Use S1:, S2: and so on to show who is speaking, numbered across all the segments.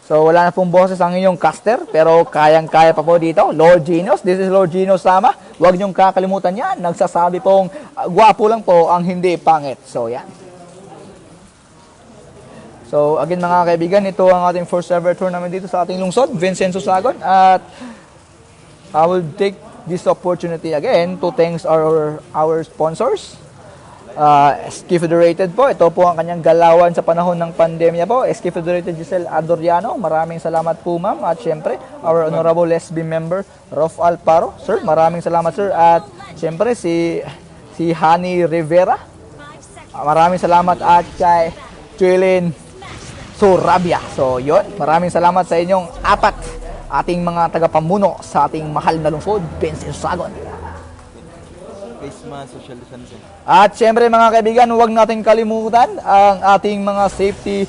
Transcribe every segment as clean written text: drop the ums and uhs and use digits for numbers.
S1: So wala na pong boses ang inyong caster, pero kayang-kaya pa po dito. Lord Genius, this is Lord Genius Sama. Huwag niyong kakalimutan yan. Nagsasabi pong gwapo lang po ang hindi pangit. So yan. So again mga kaibigan, ito ang ating first ever tournament dito sa ating lungsod, Vincenzo Sagon. At I will take this opportunity again to thank our sponsors. SK Federated po, ito po ang kanyang galawan sa panahon ng pandemya po. SK Federated Giselle Adoriano, maraming salamat po ma'am. At syempre, our honorable SB member, Rolf Alparo. Sir, maraming salamat sir. At syempre, si Hani Rivera, maraming salamat. At kay Chuilin Surabia. So yun, maraming salamat sa inyong apat ating mga tagapamuno sa ating mahal na lungsod, Vincenzo Sagon.
S2: Face mask, social distancing.
S1: At syempre mga kaibigan, huwag natin kalimutan ang ating mga safety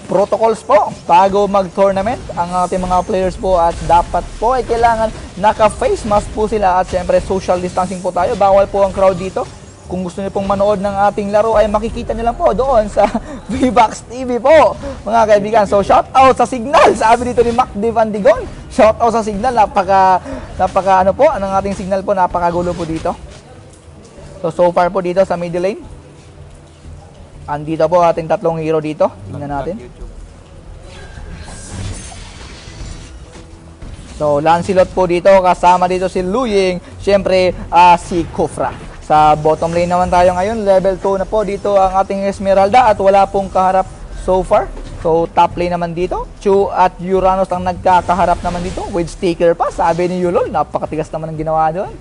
S1: protocols po bago mag-tournament. Ang ating mga players po at dapat po ay kailangan naka-face mask po sila at syempre social distancing po tayo. Bawal po ang crowd dito. Kung gusto niyo pong manood ng ating laro ay makikita niyo lang po doon sa VBox TV po mga kaibigan. So shout out sa Signal, sabi dito ni Mac Divandigon. Shout out sa Signal, napaka ano po, ang ating signal po, napakagulo po dito. So far po dito sa middle lane, andito po ating tatlong hero dito. Tingnan natin. So Lancelot po dito, kasama dito si Luying, syempre si Kufra. Sa bottom lane naman tayo ngayon, level 2 na po dito ang ating Esmeralda at wala pong kaharap so far. So top lane naman dito, Chu at Uranus ang nagkakaharap naman dito with sticker pa, sabi ni Yulol. Napakatigas naman ang ginawa doon.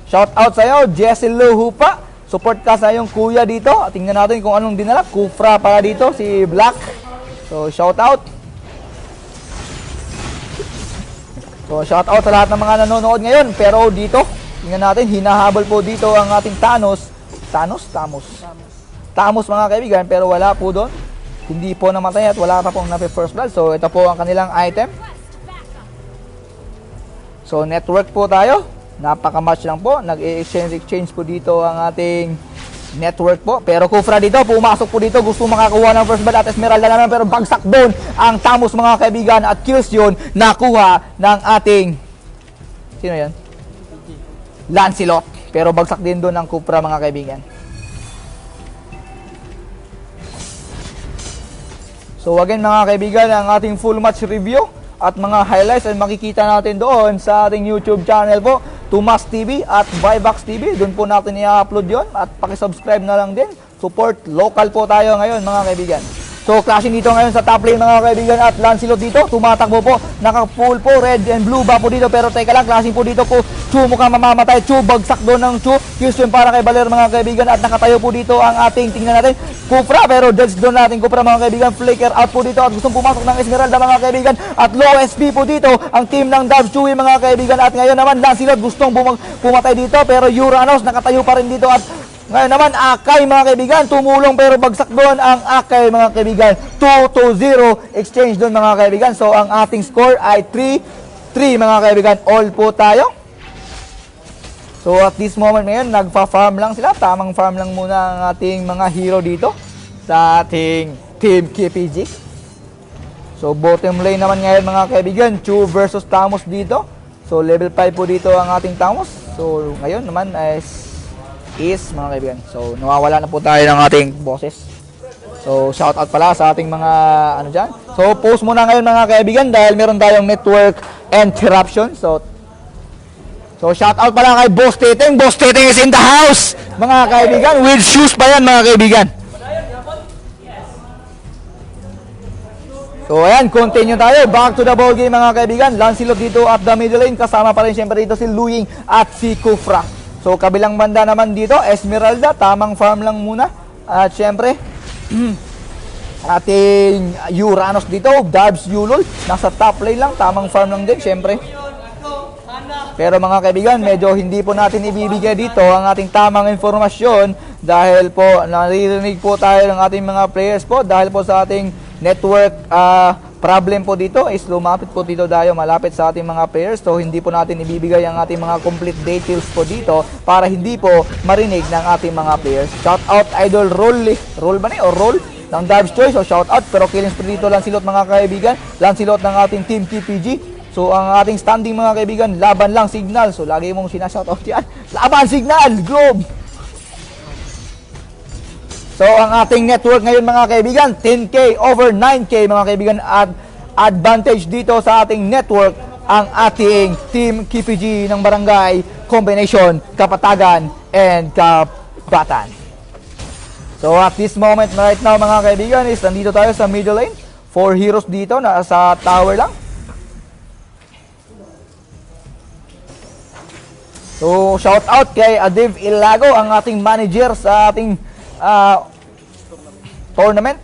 S1: Shout out sa iyo, Jessie Luhupa. Support ka sa iyong kuya dito. Tingnan natin kung anong dinala. Kufra para dito, si Black. So shout out. So shout out sa lahat ng mga nanonood ngayon. Pero dito, tingnan natin, hinahabol po dito ang ating Thanos mga kaibigan, pero wala po doon. Hindi po namatay at wala pa pong napi-first blood. So ito po ang kanilang item. So network po tayo. Napaka-match lang po. Nag-exchange po dito ang ating network po. Pero Kufra dito, pumasok po dito. Gusto makakuha ng first blood at Esmeralda naman. Pero bagsak doon ang Thanos mga kaibigan. At kills yun nakuha ng ating... Sino yan? Lancelot. Pero bagsak din doon ang Kufra mga kaibigan. So again mga kaibigan, ang ating full match review at mga highlights ay makikita natin doon sa ating YouTube channel po, Tumas TV at Vibox TV. Doon po natin i-upload yon at pakisubscribe na lang din. Support local po tayo ngayon mga kaibigan. So clashing dito ngayon sa top lane mga kaibigan at Lancelot dito, tumatakbo po, naka-full po, red and blue ba po dito. Pero teka lang, clashing po dito po, Chu mukhang mamamatay, Chu bagsak doon ng Chu. Kills yun para kay Baler mga kaibigan at nakatayo po dito ang ating, tingnan natin, Kufra, pero deads doon natin Kufra mga kaibigan. Flicker out po dito at gustong pumasok ng Esmeralda mga kaibigan at low SP po dito ang team ng Dubs Chewy mga kaibigan. At ngayon naman Lancelot gustong pumatay dito pero Uranus nakatayo pa rin dito at ngayon naman Akay mga kaibigan tumulong pero bagsak doon ang Akay mga kaibigan. 2-0 exchange doon mga kaibigan. So ang ating score ay 3-3 mga kaibigan. All po tayo. So at this moment ngayon, nagpa-farm lang sila. Tamang farm lang muna ang ating mga hero dito sa ating Team KPG. So bottom lane naman ngayon mga kaibigan, Chu versus Thanos dito. So level 5 po dito ang ating Thanos. So ngayon naman is mga kaibigan. So nawawala na po tayo ng ating bosses. So shout out pala sa ating mga ano dyan. So post muna ngayon mga kaibigan dahil meron tayong network interruption. So shout out pala kay Boss Teteng. Boss Teteng is in the house mga kaibigan. With shoes pa yan mga kaibigan. So ayan, continue tayo. Back to the ball game mga kaibigan. Lancelot dito at the middle lane. Kasama pa rin siyempre dito si Luying at si Kufra. So kabilang banda naman dito, Esmeralda. Tamang farm lang muna. At siyempre, ating Uranus dito. Dubs Yulol. Nasa top lane lang. Tamang farm lang din siyempre. Pero mga kaibigan, medyo hindi po natin ibibigay dito ang ating tamang informasyon dahil po naririnig po tayo ng ating mga players po dahil po sa ating network problem po dito is lumapit po dito tayo malapit sa ating mga players. So hindi po natin ibibigay ang ating mga complete details po dito para hindi po marinig ng ating mga players. Shout out Idol Roll ba ni o Roll? ng Darbs Choice. So shout out, pero killing spree dito Lancelot mga kaibigan. Lancelot ng ating team KPG. So ang ating standing mga kaibigan, laban lang Signal. So lagi mong sinashoutout yan. Laban Signal, Globe. So ang ating network ngayon mga kaibigan, 10K over 9K mga kaibigan, at advantage dito sa ating network ang ating Team KPG ng Barangay Combination, Kapatagan, and Kapatan. So at this moment right now mga kaibigan is nandito tayo sa middle lane. 4 heroes dito na sa tower lang. So shout out kay Adiv Ilago, ang ating manager sa ating tournament.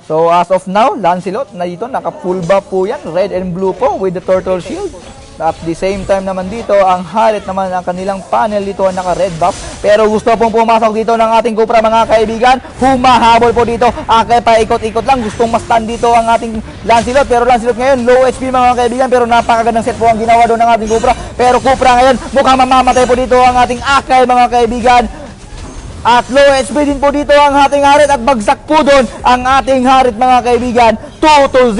S1: So as of now, Lancelot na dito, naka full buff po yan, red and blue po with the turtle shield. At the same time naman dito, ang Harit naman ang kanilang panel dito naka red buff. Pero gusto pong pumasok dito ng ating Cupra mga kaibigan. Humahabol po dito. Akay pa ikot-ikot lang. Gustong ma-stun dito ang ating Lancelot. Pero Lancelot ngayon, low HP mga kaibigan. Pero napakagandang set po ang ginawa doon ng ating Cupra. Pero Cupra ngayon, mukhang mamamatay po dito ang ating Akay mga kaibigan. At low HP din po dito ang ating Harit at bagsak po doon ang ating Harit mga kaibigan. 2-0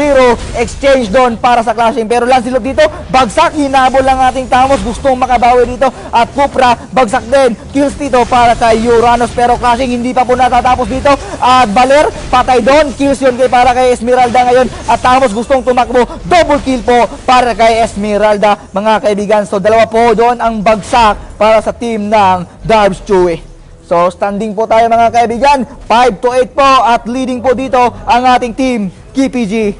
S1: exchange doon para sa clashing. Pero Lancelot dito, bagsak, hinabol lang ating Tamos. Gustong makabawi dito. At Cupra, bagsak din. Kills dito para kay Uranus. Pero clashing hindi pa po natatapos dito. At Baler, patay doon. Kills yun para kay Esmeralda ngayon. At Tamos gustong tumakbo. Double kill po para kay Esmeralda mga kaibigan. So dalawa po doon ang bagsak para sa team ng Darbs Chewy. So standing po tayo mga kaibigan, 5-8 po, at leading po dito ang ating team KPG.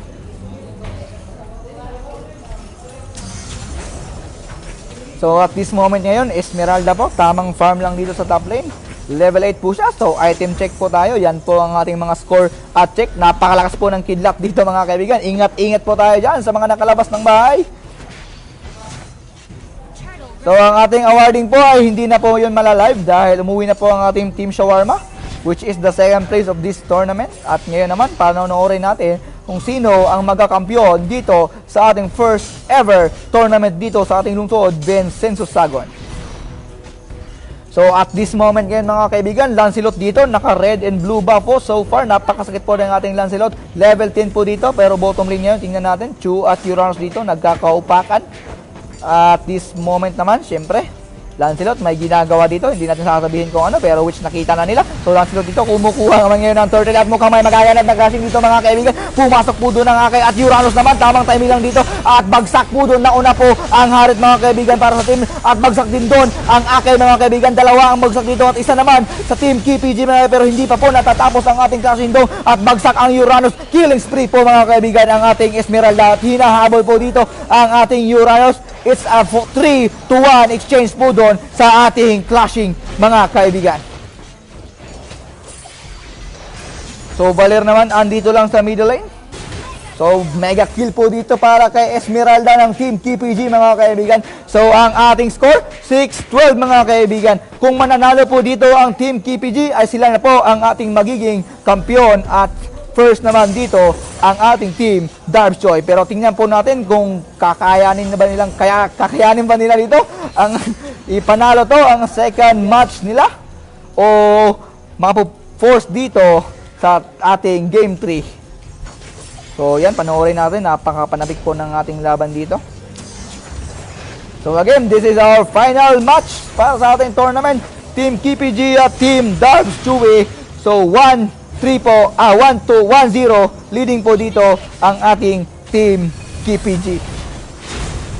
S1: So at this moment ngayon, Esmeralda po, tamang farm lang dito sa top lane. Level 8 po siya, so item check po tayo. Yan po ang ating mga score at check. Napakalakas po ng kidlat dito mga kaibigan. Ingat-ingat po tayo dyan sa mga nakalabas ng bahay. So ang ating awarding po ay hindi na po yun malalive dahil umuwi na po ang ating Team Shawarma, which is the second place of this tournament. At ngayon naman, panonoorin natin kung sino ang magkakampiyon dito sa ating first ever tournament dito sa ating lungsod, Vincenzo Sagon. So at this moment ngayon mga kaibigan, Lancelot dito, naka red and blue buff po so far. Napakasakit po ng ating Lancelot. Level 10 po dito, pero bottom lane ngayon, tingnan natin, Chu at Uranus dito, nagkakaupakan. At this moment naman, syempre, Lancelot may ginagawa dito. Hindi natin sasabihin kung ano, pero which nakita na nila. So Lancelot dito, kumukuha naman ngayon ng turtle at mukhang may magaganap na crashing dito mga kaibigan. Pumasok po doon ang Akay at Uranus naman. Tamang timing lang dito. At bagsak po doon. Nauna po ang Harit mga kaibigan para sa team. At bagsak din doon ang Akay mga kaibigan. Dalawa ang bagsak dito at isa naman sa team KPG mga, pero hindi pa po natatapos ang ating crashing doon. At bagsak ang Uranus. Killing spree po mga kaibigan ang ating Esmeralda. At hinahabol po dito ang ating Uranus. It's a 3-1 exchange po doon sa ating clashing mga kaibigan. So Baler naman andito lang sa middle lane. So mega kill po dito para kay Esmeralda ng Team KPG mga kaibigan. So ang ating score 6-12 mga kaibigan. Kung mananalo po dito ang Team KPG ay sila na po ang ating magiging kampiyon, at first naman dito ang ating team Darbs Choy. Pero tingnan po natin kung kakayanin ba nila dito ang ipanalo to ang second match nila o mapo-force dito sa ating game 3. So yan, panoorin natin, napakapanabik po ng ating laban dito. So again, this is our final match para sa ating tournament, Team KPG at Team Darbs Chewy. So 1-0 leading po dito ang ating Team KPG.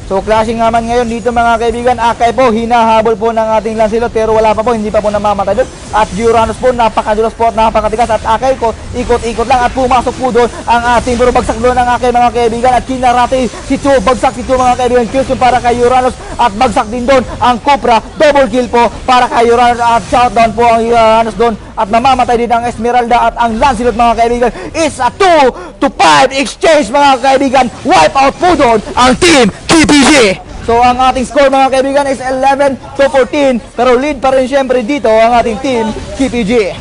S1: So clashing naman ngayon dito mga kaibigan. Akay po, hinahabol po ng ating Lancelot pero wala pa po, hindi pa po namamatay doon. At Uranus po, napakadulas po at napakatigas. At Akay ko, ikot-ikot lang at pumasok po doon ang ating, pero bagsak doon ang Akay mga kaibigan. At kinarate si Chu, bagsak si Chu mga kaibigan. Kills yung para kay Uranus at bagsak din doon ang Cupra. Double kill po para kay Uranus at shutdown po ang Uranus doon. At namamatay din ang Esmeralda at ang Lancelot mga kaibigan. It's a 2-5 exchange mga kaibigan. Wipe out po doon ang Team KPG. So ang ating score mga kaibigan is 11-14. Pero lead pa rin syempre dito ang ating Team KPG.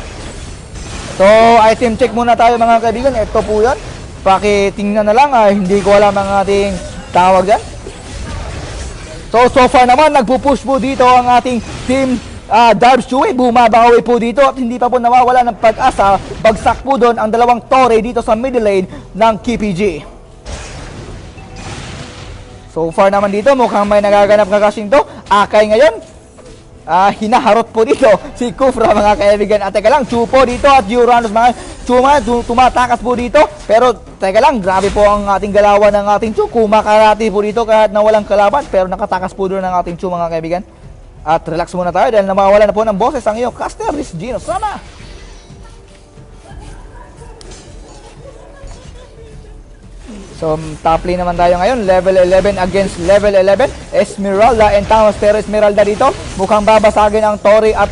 S1: So item check muna tayo mga kaibigan. Ito po yan. Pakitingnan na lang. Hindi ko alam ang ating tawag yan. So far naman nagpupush po dito ang ating Team Darbs Chewy, bumabawi po dito at hindi pa po nawawala ng pag-asa. Bagsak po doon ang dalawang tore dito sa middle lane ng KPG. So far naman dito, mukhang may nagaganap na crushing to. Akay ngayon, hinaharot po dito si Kufra mga kaibigan. At teka lang, Chupo dito at Uranus mga Chuma, tumatakas po dito. Pero teka lang, grabe po ang ating galawan ng ating Chu. Kumakarati po dito kahit na walang kalaban. Pero nakatakas po doon ng ating Chu mga kaibigan. At relax muna tayo dahil namawala na po ng boses ang iyong caster, Riz Gino. Sama! So, top lane naman tayo ngayon. Level 11 against level 11. Esmeralda and Thanos. Pero Esmeralda dito, mukhang babasagin ang Tori at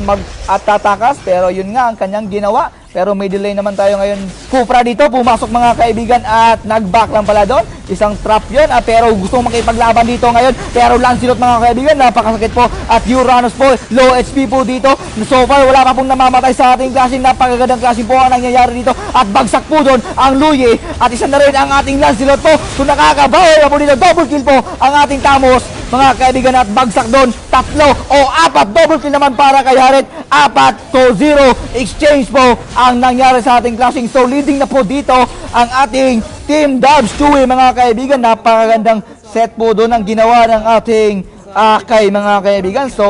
S1: tatakas. Pero yun nga ang kanyang ginawa. Pero middle lane naman tayo ngayon. Kufra dito, pumasok mga kaibigan at nag-back lang pala doon. Isang trap yun. Pero gusto makipaglaban dito ngayon. Pero Lancelot mga kaibigan, napakasakit po. At Uranus po, low HP po dito. So far, wala pa pong namamatay sa ating clashing. Napakagandang clashing po ang nangyayari dito. At bagsak po doon ang Luye. At isa na rin ang ating Lancelot po. So nakakabawi na po dito. Double kill po ang ating Tamos. Mga kaibigan at bagsak doon. 3 o 4. Double kill naman para kay Harit. 4-0 exchange po ang nangyari sa ating clashing. So leading na po dito ang ating Team Darbs Chewy mga kaibigan. Napakagandang set po doon ang ginawa ng ating Akay mga kaibigan. So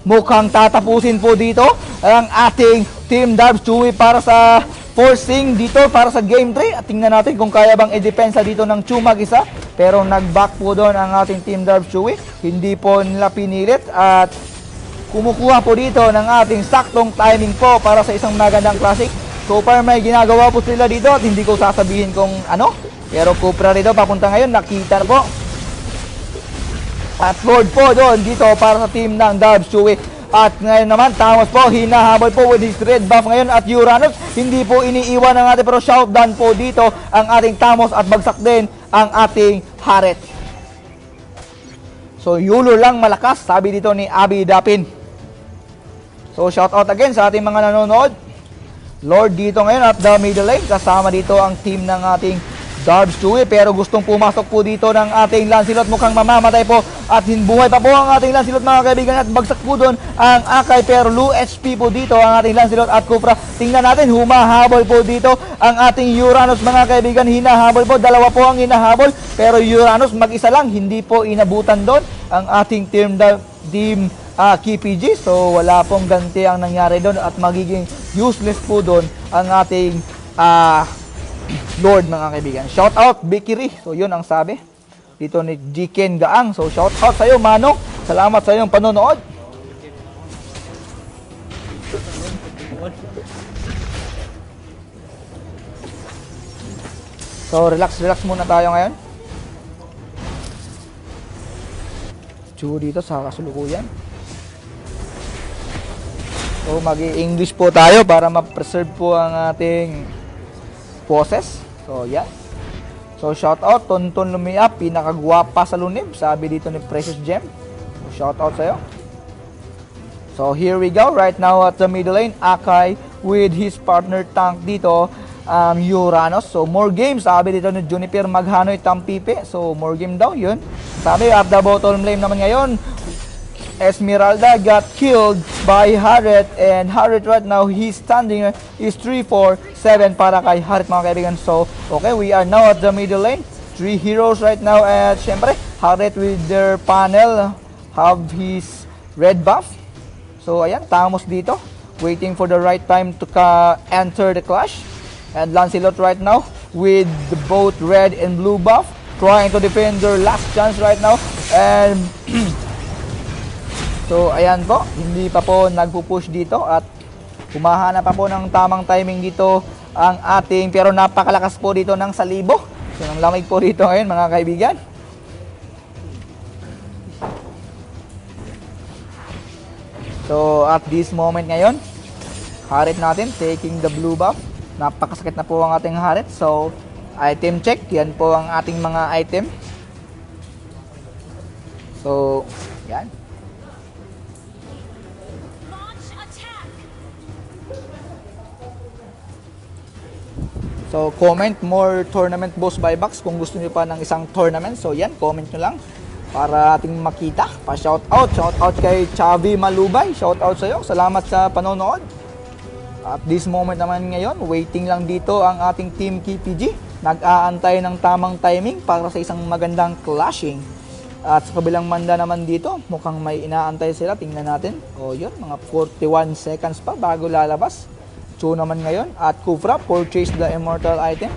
S1: mukhang tatapusin po dito ang ating Team Darbs Chewy para sa forcing dito para sa game 3. At tingnan natin kung kaya bang i-depensa dito ng Chu mag-isa. Pero nag-back po doon ang ating Team Darbs Chewy. Hindi po nila pinilit at kumukuha po dito ng ating saktong timing po para sa isang magandang classic. So far may ginagawa po sila dito at hindi ko sasabihin kung ano. Pero Cupra dito papunta ngayon, nakita na po. At Lord po doon dito para sa team ng Darbs Chewy. At ngayon naman, Thanos po, hinahabol po with his red buff ngayon. At Uranus, hindi po iniiwan ng ating pero shoutdown po dito ang ating Thanos at bagsak din ang ating Haret. So Yulo lang malakas, sabi dito ni Abby Dapin. So shout out again sa ating mga nanonood. Lord dito ngayon at the middle lane. Kasama dito ang team ng ating Darbs Chewy. Pero gustong pumasok po dito ng ating Lancelot. Mukhang mamamatay po. At buhay pa po ang ating Lancelot mga kaibigan. At bagsak po doon ang Akay. Pero low HP po dito ang ating Lancelot at Kufra. Tingnan natin, humahabol po dito ang ating Uranus mga kaibigan. Hinahabol po. Dalawa po ang hinahabol. Pero Uranus mag-isa lang. Hindi po inabutan doon ang ating team KPG. So wala pong ganti ang nangyari doon at magiging useless po doon ang ating Lord mga kaibigan. Shout out Bikiri. So yun ang sabi dito ni Jiken Gaang. So shout out sa iyo Manong. Salamat sa iyong panonood. So relax muna tayo ngayon. Chu dito sa kasulukuyan. So mag-i-English po tayo para ma-preserve po ang ating poses. So yeah. So shout out Tonton Lumia, pinakagwapa sa lunib, sabi dito ni Precious Gem. So, shout out sa iyo. So here we go right now at the middle lane, Akay with his partner tank dito, Uranus. So more games, sabi dito ni Juniper Maghanoy Tampipe. So more game daw yun. Sabi at the bottom lane naman ngayon, Esmeralda got killed by Haret, and Haret right now he's standing is 3-4-7 para kay Haret mga kaibigan. So okay, we are now at the middle lane. 3 heroes right now at syempre Haret with their panel have his red buff. So ayan, Thanos dito waiting for the right time to enter the clash. And Lancelot right now with both red and blue buff trying to defend their last chance right now. And so ayan po, hindi pa po nagpo-push dito at humahanap pa po ng tamang timing dito ang ating, pero napakalakas po dito ng salibo. So ang lamig po dito ngayon mga kaibigan. So at this moment ngayon, Harit natin taking the blue buff. Napakasakit na po ang ating Harit. So item check, yan po ang ating mga item. So yan. So comment more tournament boss buybacks kung gusto niyo pa ng isang tournament. So yan, comment nyo lang. para ating makita. Shoutout kay Chavi Malubay. Shoutout sa iyo. Salamat sa panonood. At this moment naman ngayon, waiting lang dito ang ating Team KPG. Nag-aantay ng tamang timing para sa isang magandang clashing. At sa kabilang banda naman dito, mukhang may inaantay sila. Tingnan natin. O yun, mga 41 seconds pa bago lalabas. Chu naman ngayon. At Kufra, purchase the immortal item.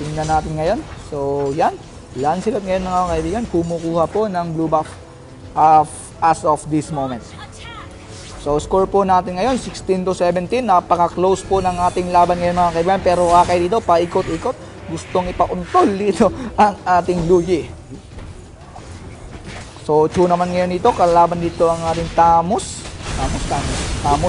S1: Tingnan natin ngayon. So yan. Lancelot ngayon mga kaibigan. Kumukuha po ng blue buff as of this moment. So score po natin ngayon, 16-17. Napaka-close po ng ating laban ngayon mga kaibigan. Pero akay dito, paikot-ikot. Gustong ipauntol dito ang ating Luigi. So, Chu naman ngayon dito, kalaban dito ang ating Tamus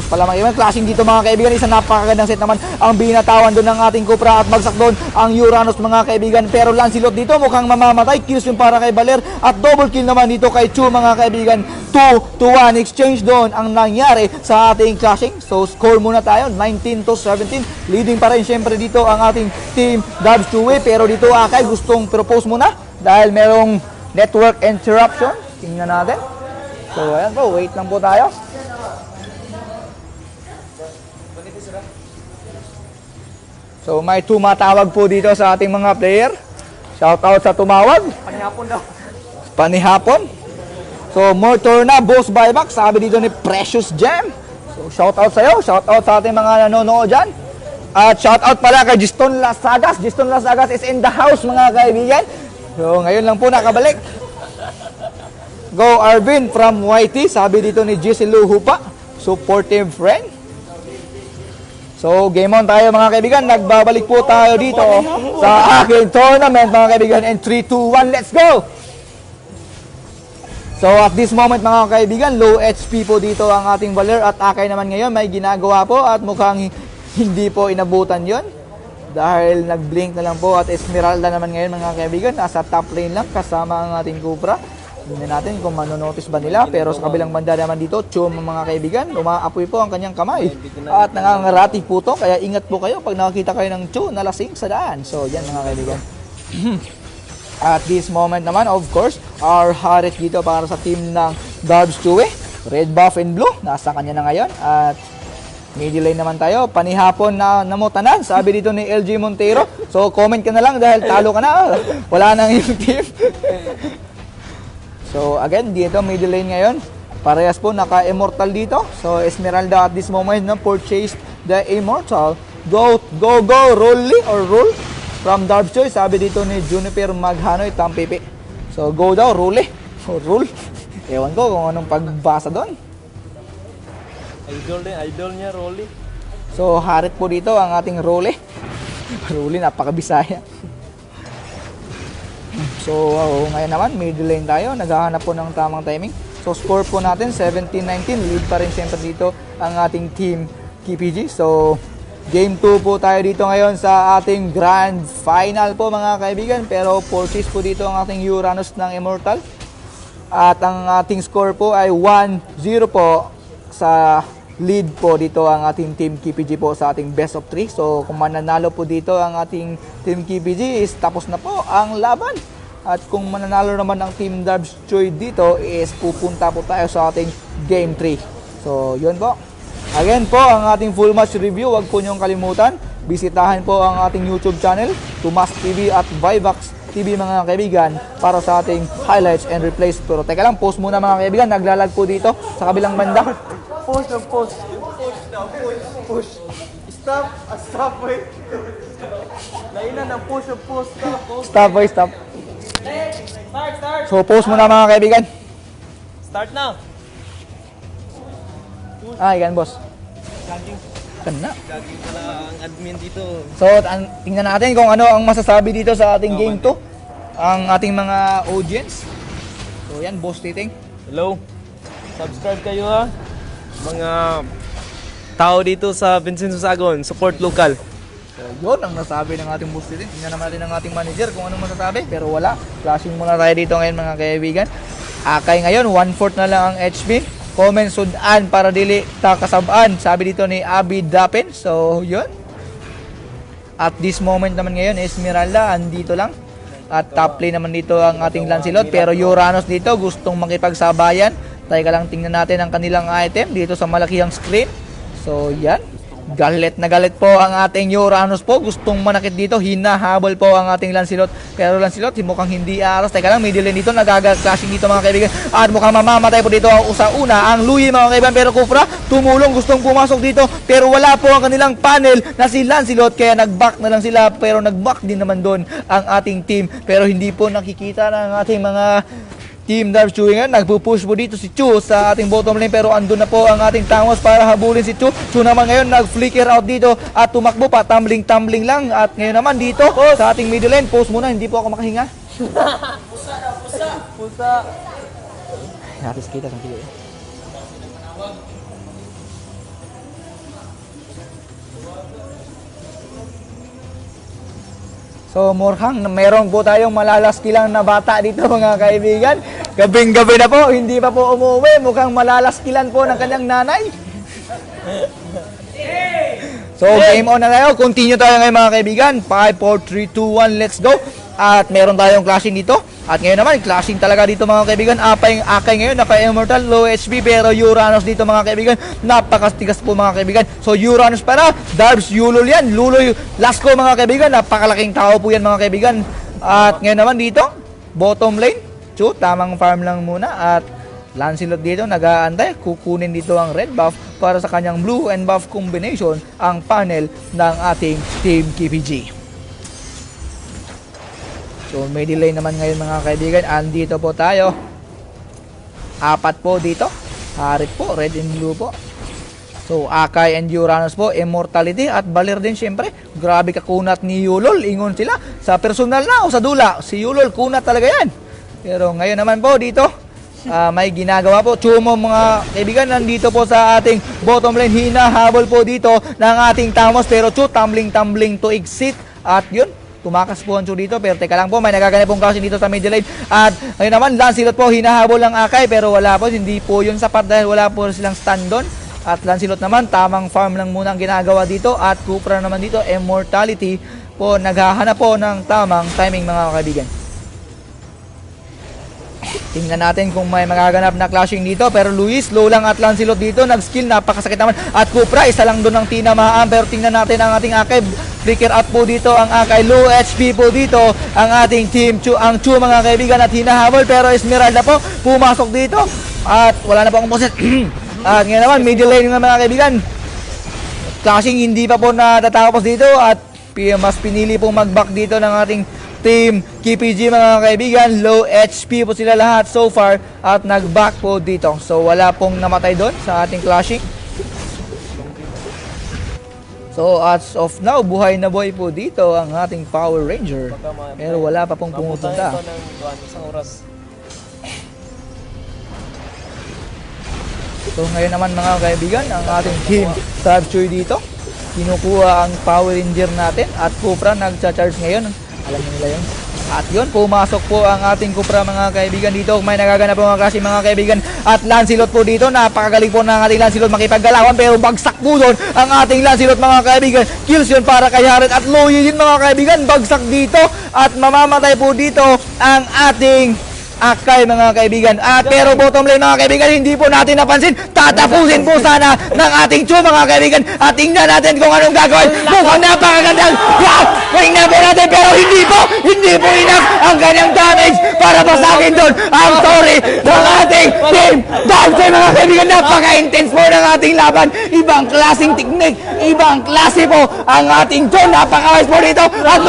S1: pala mga kaibigan. Clashing dito mga kaibigan, isang napakagandang set naman ang binatawan doon ng ating Cupra at bagsak doon ang Uranus mga kaibigan. Pero Lancelot dito mukhang mamamatay, kills yung para kay Baler at double kill naman dito kay Chu mga kaibigan. 2-1 exchange doon ang nangyari sa ating clashing. So, score muna tayo, 19-17. Leading pa rin syempre dito ang ating Team Dubs 2 pero dito Akay gustong propose muna dahil merong network interruption. Tingnan natin. So, ayan po. Wait lang po tayo. So, may tumatawag po dito sa ating mga player. Shoutout sa tumawag.
S3: Panihapon daw.
S1: Panihapon. So, more turn na. Boss buyback. Sabi dito ni Precious Gem. So, shoutout sa'yo. Shoutout sa ating mga nanonood dyan. At shoutout pala kay Giston Lasagas. Giston Lasagas is in the house mga kaibigan. So, ngayon lang po nakabalik. Go Arvin from YT, sabi dito ni Giselu Hupa, supportive friend. So, game on tayo mga kaibigan. Nagbabalik po tayo dito sa aking tournament mga kaibigan. And 3, 2, 1, let's go! So, at this moment mga kaibigan, low HP po dito ang ating Valer at Akay naman ngayon may ginagawa po at mukhang hindi po inabutan yon dahil nag-blink na lang po at Esmeralda naman ngayon mga kaibigan. Nasa top lane lang kasama ang ating Cobra. Tingnan natin kung manonotice ba nila. Pero sa kabilang banda naman dito, Chum mga kaibigan, umaapoy po ang kanyang kamay. At nangangarati po to, kaya ingat po kayo pag nakakita kayo ng Chu na lasing sa daan. So yan mga kaibigan. At this moment naman, of course, our Harit dito para sa team ng Dubs 2. Red buff and blue, nasa kanya na ngayon. At middle lane naman tayo, panihapon na namutanan, sabi dito ni LG Montero. So comment ka na lang dahil talo ka na. Wala nang yung team. So again, dito middle lane ngayon. Parehas po naka-immortal dito. So Esmeralda at this moment na purchase the immortal. Go, go, go, Rolly or roll from Dubs Choice. Sabi dito ni Juniper Maghanoy Tampipi. So go daw, Rolly or roll. Ewan ko kung anong pagbasa doon.
S3: Idol niya, Rolly.
S1: So Harit po dito ang ating Rolly. Rolly, napakabisaya. So, ngayon naman, middle lane tayo. Naghahanap po ng tamang timing. So, score po natin, 17-19. Lead pa rin siyempre dito ang ating team KPG. So, game 2 po tayo dito ngayon sa ating grand final po mga kaibigan. Pero, purchase po dito ang ating Uranus ng Immortal. At ang ating score po ay 1-0 po sa lead po dito ang ating team KPG po sa ating best of 3. So, kung mananalo po dito ang ating team KPG is tapos na po ang laban. At kung mananalo naman ang Team Dubs Choi dito is pupunta po tayo sa ating Game 3. So, yun po. Again po, ang ating full match review, wag po niyong kalimutan. Bisitahin po ang ating YouTube channel, Tumas TV at Vivax TV mga kaibigan para sa ating highlights and replays. Pero teka lang, pause muna mga kaibigan. Naglalag po dito sa kabilang banda.
S3: Push. Stop, wait. Nailan ang push.
S1: Stop, boy, stop.
S3: Start.
S1: So, pause muna mga kaibigan.
S3: Start now.
S1: Yan, boss. Kana.
S3: Gagawin pala ang admin dito.
S1: So, tingnan natin kung ano ang masasabi dito sa ating game 2. Ang ating mga audience. So, yan, boss titing.
S3: Hello. Subscribe kayo ha. Mga tao dito sa Vincent Susagon, support local.
S1: So, yun ang nasabi ng ating boss titing. Tingnan naman natin ang ating manager kung anong masasabi. Pero wala. Flashing muna tayo dito ngayon mga kaibigan. Akay ngayon, 1/4 na lang ang HP. Comment sudan para dili ta kasabaan. Sabi dito ni Abby Dapen. So, yun. At this moment naman ngayon, Esmeralda, andito lang. At top lane naman dito ang ating Lancelot. Pero Uranus dito gustong makipagsabayan. Teka lang, tingnan natin ang kanilang item dito sa malakihang screen. So yan, galit na galit po ang ating Uranus po. Gustong manakit dito, hinahabol po ang ating Lancelot. Pero Lancelot mukhang hindi aras. Teka lang, middle lane dito, nagaga-clashing dito mga kaibigan. At mukhang mamamatay po dito sa una ang Louie mga kaibigan. Pero Kufra tumulong, gustong pumasok dito. Pero wala po ang kanilang panel na si Lancelot. Kaya nag-back na lang sila. Pero nag-back din naman doon ang ating team. Pero hindi po nakikita ng ating mga Team Dark Chu nga, nagpo-push po dito si Chu sa ating bottom lane pero andun na po ang ating Tamos para habulin si Chu. Chu naman ngayon nag-flicker out dito at tumakbo pa, tumbling lang. At ngayon naman dito sa ating middle lane, post muna, hindi po ako makahinga.
S2: Pusa.
S1: Hatis kita sa video. So, Morhang, meron po tayong malalaskilang na bata dito mga kaibigan. Gabing-gabi na po, hindi pa po umuwi. Mukhang malalaskilan po ng kanyang nanay. So, game on na tayo. Continue tayo ngayon mga kaibigan. 5, 4, 3, 2, 1, let's go. At meron tayong clashing dito. At ngayon naman, clashing talaga dito mga kaibigan. Akay ngayon, naka-immortal, low HP. Pero Uranus dito mga kaibigan, napakastigas po mga kaibigan. So Uranus para, Darbs, Yulol yan. Luloy, last ko mga kaibigan. Napakalaking tao po yan mga kaibigan. At ngayon naman dito, bottom lane. Chu, tamang farm lang muna. At Lancelot dito, nag-aantay. Kukunin dito ang red buff para sa kanyang blue and buff combination ang panel ng ating Team KPG. So, may delay naman ngayon mga kaibigan. Andito po tayo. 4 po dito. Harit po, red and blue po. So, Akay and Uranus po, Immortality at Balir din syempre. Grabe kakunat ni Yulol. Ingon sila. Sa personal na o sa dula. Si Yulol, kunat talaga yan. Pero ngayon naman po dito, may ginagawa po. Chumo mga kaibigan, nandito po sa ating bottom lane. Hinahabol po dito ng ating Tamos. Pero Chu, tumbling to exit. At yun, tumakas po ang Chu dito, pero teka lang po, may nagaganap pong clashing dito sa middle lane. At ngayon naman, Lancelot po, hinahabol ang Akay, pero wala po, hindi po yun sapat dahil wala po silang stand doon. At Lancelot naman, tamang farm lang muna ang ginagawa dito. At Cupra naman dito, Immortality po, naghahanap po ng tamang timing mga kaibigan. Tingnan natin kung may magaganap na clashing dito. Pero Luis, low lang at Lancelot dito. Nag-skill, napakasakit naman. At Cupra, isa lang doon ang tinamaan. Pero tingnan natin ang ating Akay. Flicker out po dito ang Akay. Low HP po dito ang ating team. Ang Chu mga kaibigan at hinahabol. Pero Esmeralda po, pumasok dito. At wala na po akong poset. At ngayon naman, middle lane nga mga kaibigan. Clashing hindi pa po natatapos dito. At mas pinili pong mag-back dito ng ating Team KPG mga kaibigan. Low HP po sila lahat so far at nag-back po dito. So wala pong namatay doon sa ating clashing. So as of now, buhay na buhay po dito ang ating Power Ranger. Pero wala pa pong pumupunta.
S3: Ito ng isang oras.
S1: So ngayon naman mga kaibigan, ang ating Team Tabchoy dito. Kinukuha ang Power Ranger natin at Cupra nagcha-charge ngayon. Alam niyo nila yun. At yun, pumasok po ang ating Cupra mga kaibigan dito. May nagaganap po mga klase mga kaibigan. At Lancelot po dito, napakagaling po ng ating Lancelot makipaggalawan. Pero bagsak po doon ang ating Lancelot mga kaibigan. Kills yun para kay Harit. At Loyi din mga kaibigan, bagsak dito. At mamamatay po dito ang ating Akay mga kaibigan. At pero bottom lane mga kaibigan, hindi po natin napansin. Tatapusin po sana ng ating Chu mga kaibigan. At tingnan natin kung anong gagawin. Mukhang napakagandang tingnan po natin, pero hindi po enough ang kanyang damage para pasagin doon ang story ng ating team. Dahil mga kaibigan, napaka-intense po ng ating laban. Ibang klaseng technique, ibang klase po ang ating Chu. Napaka-wise po dito. At